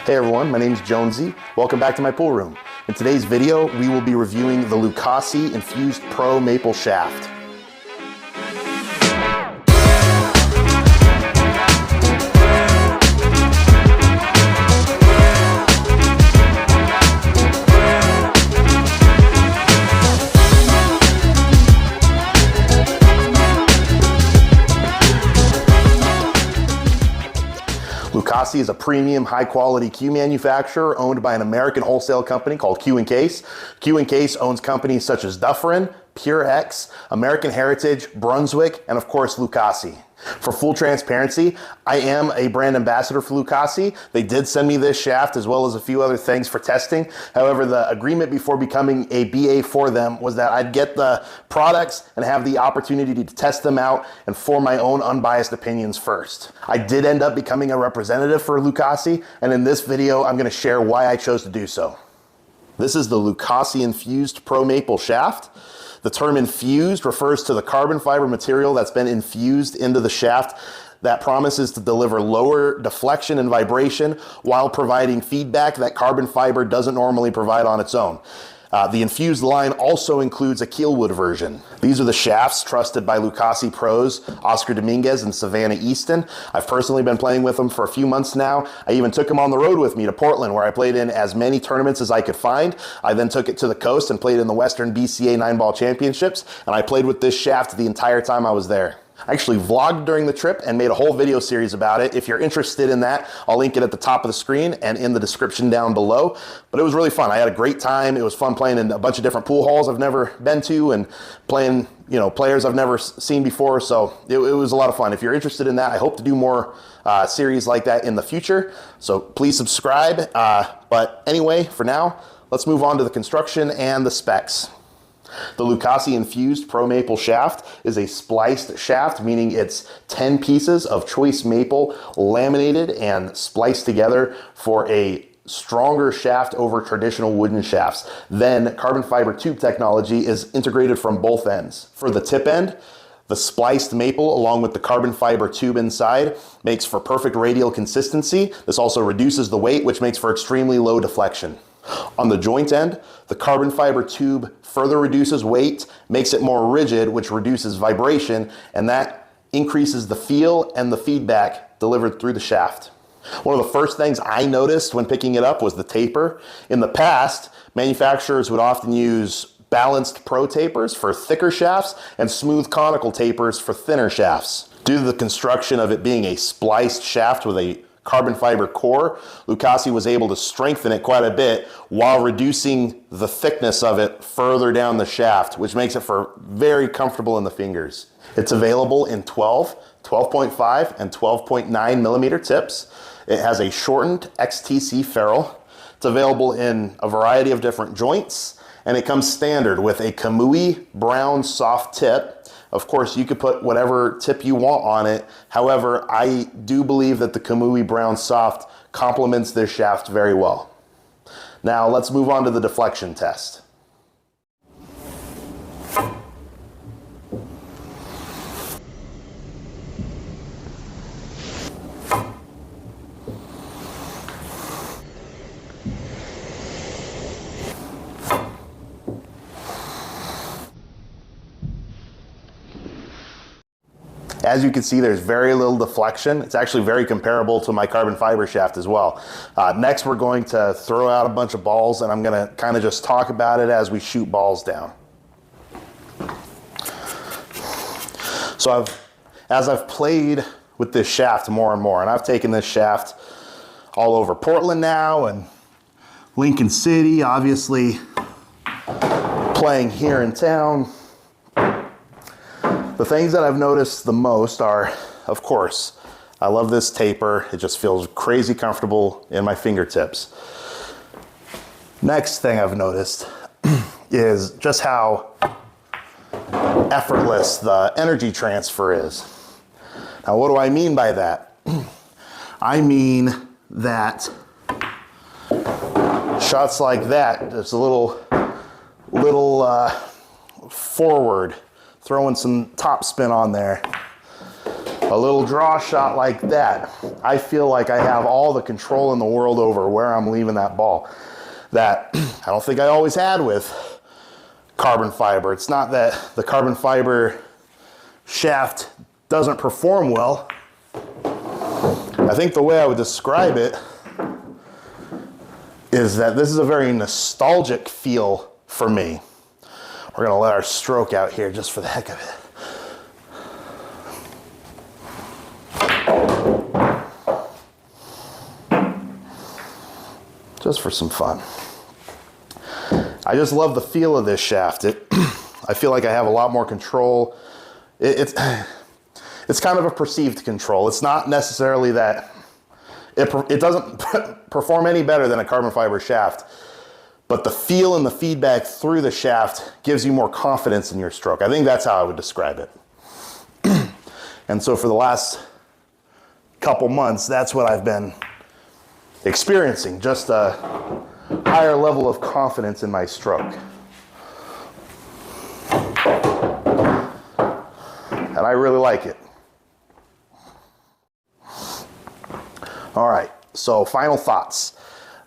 Hey everyone, my name is Jonesy. Welcome back to my pool room. In today's video, we will be reviewing the Lucasi Infused Pro Maple Shaft. Lucasi is a premium, high-quality cue manufacturer owned by an American wholesale company called Cue&Case. Cue&Case owns companies such as Dufferin, PureX, American Heritage, Brunswick, and of course Lucasi. For full transparency, I am a brand ambassador for Lucasi. They did send me this shaft as well as a few other things for testing. However, the agreement before becoming a BA for them was that I'd get the products and have the opportunity to test them out and form my own unbiased opinions first. I did end up becoming a representative for Lucasi, and in this video, I'm going to share why I chose to do so. This is the Lucasi Infused Pro Maple Shaft. The term infused refers to the carbon fiber material that's been infused into the shaft that promises to deliver lower deflection and vibration while providing feedback that carbon fiber doesn't normally provide on its own. The Infused line also includes a keelwood version. These are the shafts trusted by Lucasi pros Oscar Dominguez and Savannah Easton. I've personally been playing with them for a few months now. I even took them on the road with me to Portland, where I played in as many tournaments as I could find. I then took it to the coast and played in the Western BCA 9-ball championships, and I played with this shaft the entire time I was there. I actually vlogged during the trip and made a whole video series about it. If you're interested in that, I'll link it at the top of the screen and in the description down below. But it was really fun. I had a great time. It was fun playing in a bunch of different pool halls I've never been to and playing, players I've never seen before. So it was a lot of fun. If you're interested in that, I hope to do more series like that in the future. So please subscribe. But anyway, for now, let's move on to the construction and the specs. The Lucasi Infused Pro Maple Shaft is a spliced shaft, meaning it's 10 pieces of choice maple laminated and spliced together for a stronger shaft over traditional wooden shafts. Then carbon fiber tube technology is integrated from both ends. For the tip end, the spliced maple along with the carbon fiber tube inside makes for perfect radial consistency. This also reduces the weight, which makes for extremely low deflection. On the joint end, the carbon fiber tube further reduces weight, makes it more rigid, which reduces vibration, and that increases the feel and the feedback delivered through the shaft. One of the first things I noticed when picking it up was the taper. In the past, manufacturers would often use balanced pro tapers for thicker shafts and smooth conical tapers for thinner shafts. Due to the construction of it being a spliced shaft with a carbon fiber core, Lucasi was able to strengthen it quite a bit while reducing the thickness of it further down the shaft, which makes it for very comfortable in the fingers. It's available in 12, 12.5, and 12.9 millimeter tips. It has a shortened XTC ferrule. It's available in a variety of different joints, and it comes standard with a Kamui brown soft tip. Of course, you could put whatever tip you want on it. However, I do believe that the Kamui Brown Soft complements this shaft very well. Now, let's move on to the deflection test. As you can see, there's very little deflection. It's actually very comparable to my carbon fiber shaft as well. Next, we're going to throw out a bunch of balls, and I'm going to kind of just talk about it as we shoot balls down. So as I've played with this shaft more and more, and I've taken this shaft all over Portland now and Lincoln City, obviously playing here in town. The things that I've noticed the most are, of course, I love this taper. It just feels crazy comfortable in my fingertips. Next thing I've noticed is just how effortless the energy transfer is. Now, what do I mean by that? I mean that shots like that, just a little forward, throwing some top spin on there. a little draw shot like that, I feel like I have all the control in the world over where I'm leaving that ball that I don't think I always had with carbon fiber. It's not that the carbon fiber shaft doesn't perform well. I think the way I would describe it is that this is a very nostalgic feel for me. We're gonna let our stroke out here just for the heck of it. Just for some fun. I just love the feel of this shaft. I feel like I have a lot more control. It's kind of a perceived control. It's not necessarily that it doesn't perform any better than a carbon fiber shaft, but the feel and the feedback through the shaft gives you more confidence in your stroke. I think that's how I would describe it. And so for the last couple months, that's what I've been experiencing, just a higher level of confidence in my stroke. And I really like it. All right, so final thoughts.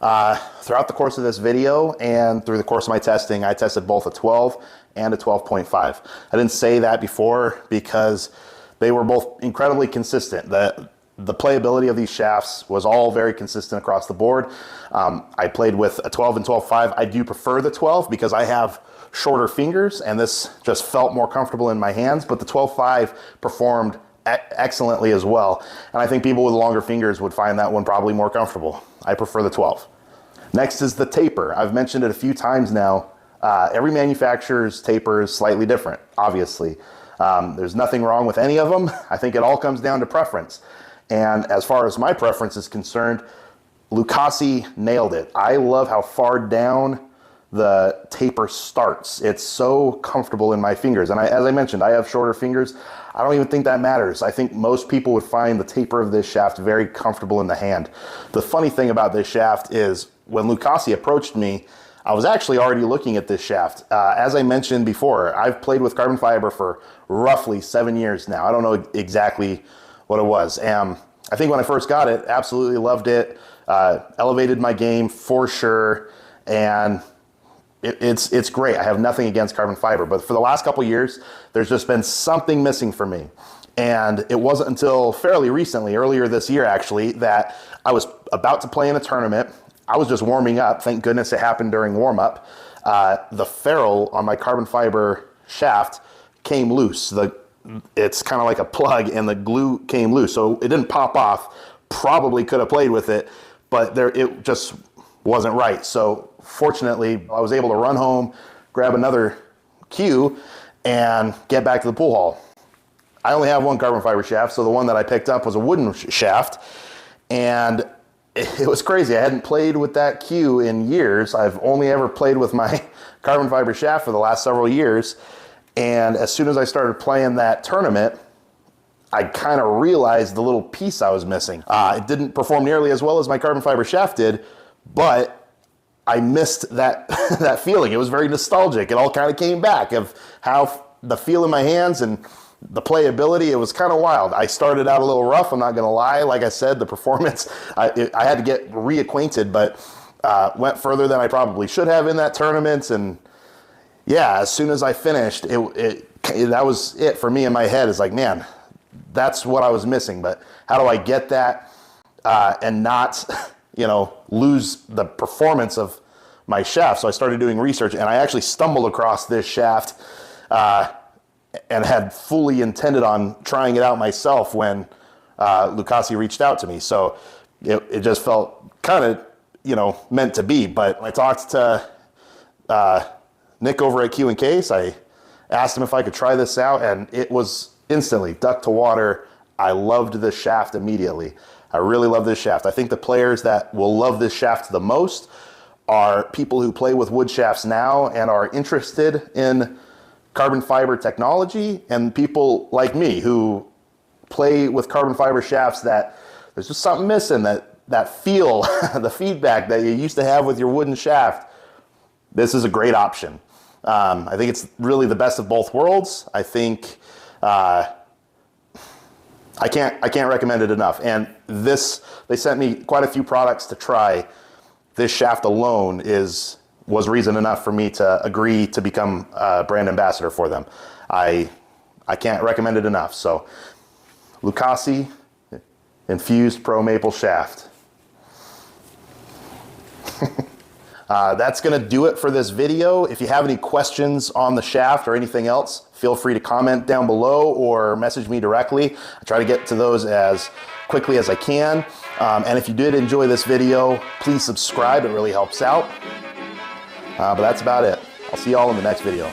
Throughout the course of this video and through the course of my testing, I tested both a 12 and a 12.5. I didn't say that before because they were both incredibly consistent. The playability of these shafts was all very consistent across the board. I played with a 12 and 12.5. I do prefer the 12 because I have shorter fingers and this just felt more comfortable in my hands, but the 12.5 performed excellently as well. And I think people with longer fingers would find that one probably more comfortable. I prefer the 12. Next is the taper. I've mentioned it a few times now. Every manufacturer's taper is slightly different, obviously. There's nothing wrong with any of them. I think it all comes down to preference. And as far as my preference is concerned, Lucasi nailed it. I love how far down the taper starts. It's so comfortable in my fingers. And as I mentioned, I have shorter fingers. I don't even think that matters. I think most people would find the taper of this shaft very comfortable in the hand. The funny thing about this shaft is when Lucasi approached me, I was actually already looking at this shaft. As I mentioned before, I've played with carbon fiber for roughly 7 years now. I don't know exactly what it was. I think when I first got it, absolutely loved it. Elevated my game for sure. And it's great. I have nothing against carbon fiber, but for the last couple years, there's just been something missing for me. And it wasn't until fairly recently, earlier this year actually, that I was about to play in a tournament. I was just warming up. Thank goodness it happened during warm up. The ferrule on my carbon fiber shaft came loose. It's kind of like a plug and the glue came loose. So it didn't pop off. Probably could have played with it, but it just wasn't right. So fortunately, I was able to run home, grab another cue, and get back to the pool hall. I only have one carbon fiber shaft, so the one that I picked up was a wooden shaft, and it was crazy. I hadn't played with that cue in years. I've only ever played with my carbon fiber shaft for the last several years, and as soon as I started playing that tournament, I kind of realized the little piece I was missing. It didn't perform nearly as well as my carbon fiber shaft did, but I missed that that feeling. It was very nostalgic. It all kind of came back of how the feel in my hands and the playability. It was kind of wild. I started out a little rough, I'm not gonna lie. Like I said, the performance, I had to get reacquainted, but went further than I probably should have in that tournament. And yeah, as soon as I finished, that was it for me in my head. It's like, man, that's what I was missing. But how do I get that and not lose the performance of my shaft? So I started doing research, and I actually stumbled across this shaft and had fully intended on trying it out myself when Lucasi reached out to me. So it just felt kind of, meant to be. But when I talked to Nick over at cue&case, I asked him if I could try this out, and it was instantly duck to water. I loved this shaft immediately. I really love this shaft. I think the players that will love this shaft the most are people who play with wood shafts now and are interested in carbon fiber technology, and people like me who play with carbon fiber shafts that there's just something missing, that feel, the feedback that you used to have with your wooden shaft. This is a great option. I think it's really the best of both worlds. I think I can't recommend it enough. And this, they sent me quite a few products to try. This shaft alone was reason enough for me to agree to become a brand ambassador for them. I can't recommend it enough. So Lucasi Infused Pro Maple Shaft. That's going to do it for this video. If you have any questions on the shaft or anything else, feel free to comment down below or message me directly. I try to get to those as quickly as I can. And if you did enjoy this video, please subscribe. It really helps out. But that's about it. I'll see y'all in the next video.